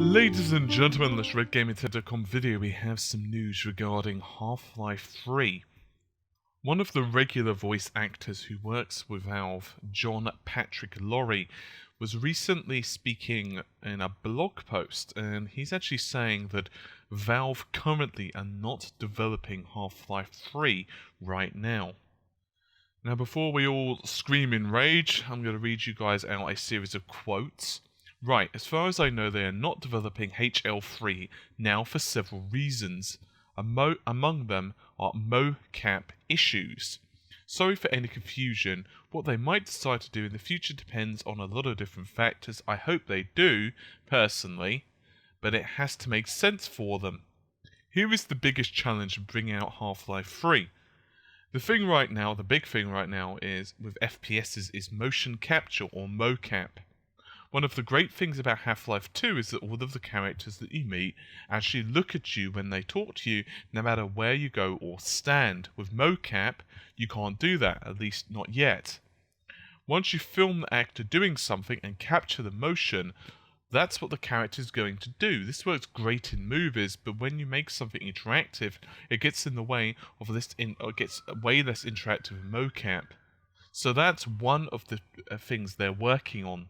Ladies and gentlemen, this RedGamingTech.com video, we have some news regarding Half-Life 3. One of the regular voice actors who works with Valve, Patrick Lowrie, was recently speaking in a blog post, and he's actually saying that Valve currently are not developing Half-Life 3 right now. Now, before we all scream in rage, I'm going to read you guys out a series of quotes. Right, as far as I know, they are not developing HL3 now for several reasons. Among them are mocap issues. Sorry for any confusion. What they might decide to do in the future depends on a lot of different factors. I hope they do, personally, but it has to make sense for them. Here is the biggest challenge in bringing out Half-Life 3. The thing right now, the big thing right now is, with FPSs, is motion capture or mocap. One of the great things about Half-Life 2 is that all of the characters that you meet actually look at you when they talk to you, no matter where you go or stand. With mocap, you can't do that, at least not yet. Once you film the actor doing something and capture the motion, that's what the character is going to do. This works great in movies, but when you make something interactive, it gets in the way of this, or gets way less interactive with mocap. So that's one of the things they're working on.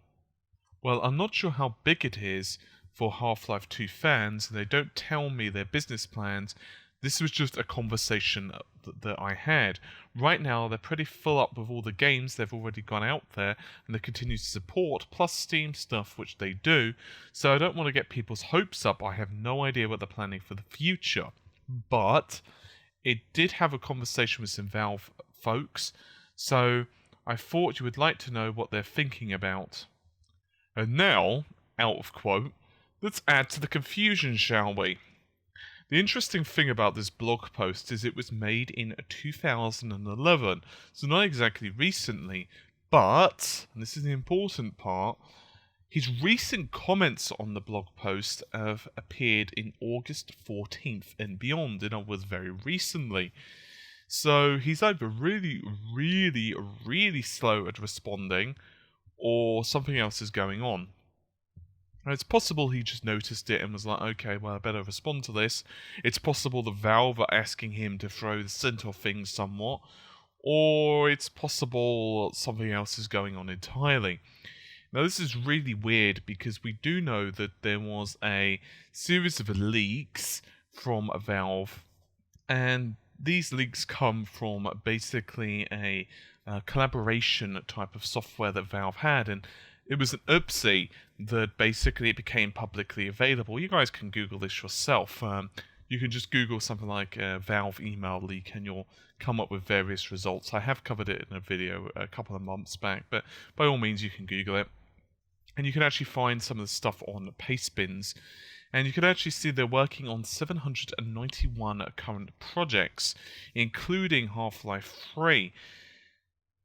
Well, I'm not sure how big it is for Half-Life 2 fans. They don't tell me their business plans. This was just a conversation that I had. Right now, they're pretty full up with all the games they've already gone out there, and they continue to support, plus Steam stuff, which they do. So I don't want to get people's hopes up. I have no idea what they're planning for the future. But it did have a conversation with some Valve folks, so I thought you would like to know what they're thinking about. And now, out of quote, let's add to the confusion, shall we? The interesting thing about this blog post is it was made in 2011, so not exactly recently, but, and this is the important part, his recent comments on the blog post have appeared in August 14th and beyond, in other words, very recently. So he's either really slow at responding, or something else is going on. Now, it's possible he just noticed it and was like, okay, well, I better respond to this. It's possible the Valve are asking him to throw the scent off things somewhat, or it's possible something else is going on entirely. Now, this is really weird because we do know that there was a series of leaks from Valve, and these leaks come from basically a collaboration type of software that Valve had, and it was an oopsie that basically it became publicly available. You guys can Google this yourself. You can just Google something like Valve email leak and you'll come up with various results. I have covered it in a video a couple of months back, but by all means you can Google it. And you can actually find some of the stuff on Pastebins. And you can actually see they're working on 791 current projects, including Half-Life 3.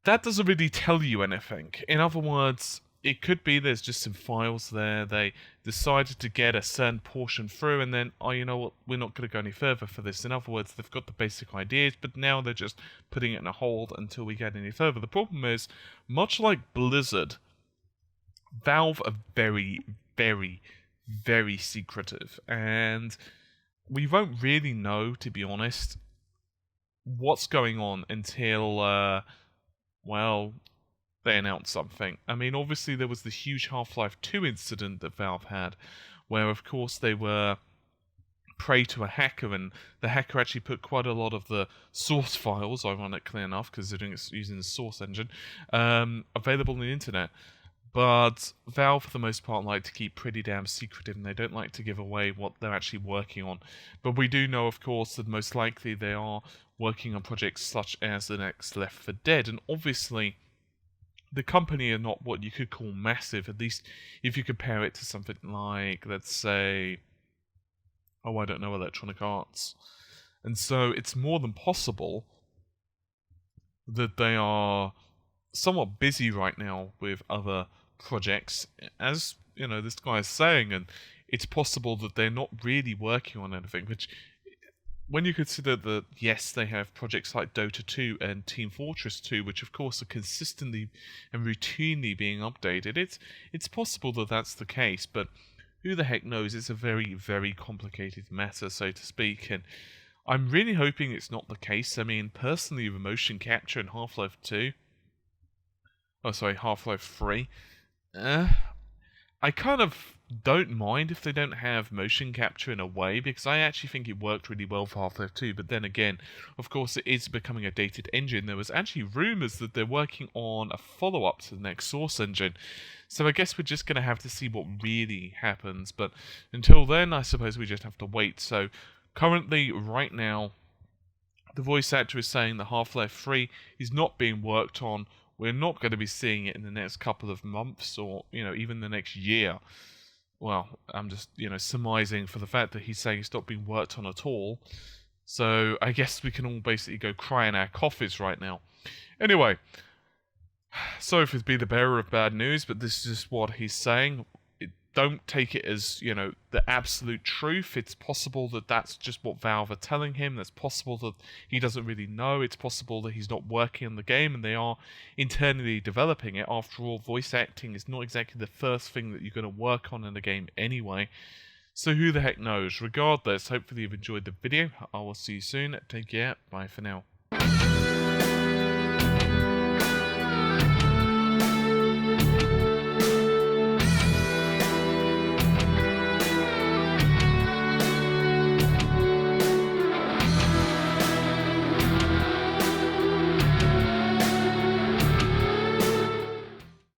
That doesn't really tell you anything. In other words, it could be there's just some files there, they decided to get a certain portion through, and then, oh, you know what, we're not going to go any further for this. In other words, they've got the basic ideas, but now they're just putting it in a hold until we get any further. The problem is, much like Blizzard, Valve are very secretive, and we won't really know, to be honest, what's going on until, well, they announced something. I mean, obviously there was the huge Half-Life 2 incident that Valve had, where of course they were prey to a hacker, and the hacker actually put quite a lot of the source files, ironically enough, because they're doing it using the source engine, available on the internet. But Valve, for the most part, like to keep pretty damn secretive, and they don't like to give away what they're actually working on. But we do know, of course, that most likely they are working on projects such as the next Left 4 Dead, and obviously the company are not what you could call massive, at least if you compare it to something like, let's say, oh, I don't know, Electronic Arts. And so it's more than possible that they are somewhat busy right now with other projects, as, you know, this guy is saying, and it's possible that they're not really working on anything, which, when you consider that, yes, they have projects like Dota 2 and Team Fortress 2, which of course are consistently and routinely being updated, it's possible that that's the case, but who the heck knows? It's a very, very complicated matter, so to speak, and I'm really hoping it's not the case. I mean, personally, with motion capture in Half-Life 2... Oh, sorry, Half-Life 3... I kind of don't mind if they don't have motion capture in a way, because I actually think it worked really well for Half-Life 2, but then again, of course, it is becoming a dated engine. There was actually rumours that they're working on a follow-up to the next Source engine, so I guess we're just going to have to see what really happens, but until then, I suppose we just have to wait. So, currently, right now, the voice actor is saying that Half-Life 3 is not being worked on. We're not going to be seeing it in the next couple of months or, even the next year. Well, I'm just, surmising for the fact that he's saying it's not being worked on at all. So I guess we can all basically go cry in our coffins right now. Anyway, sorry for being the bearer of bad news, but this is just what he's saying. Don't take it as, the absolute truth. It's possible that that's just what Valve are telling him. It's possible that he doesn't really know. It's possible that he's not working on the game and they are internally developing it. After all, voice acting is not exactly the first thing that you're going to work on in a game anyway. So who the heck knows? Regardless, hopefully you've enjoyed the video. I will see you soon. Take care. Bye for now.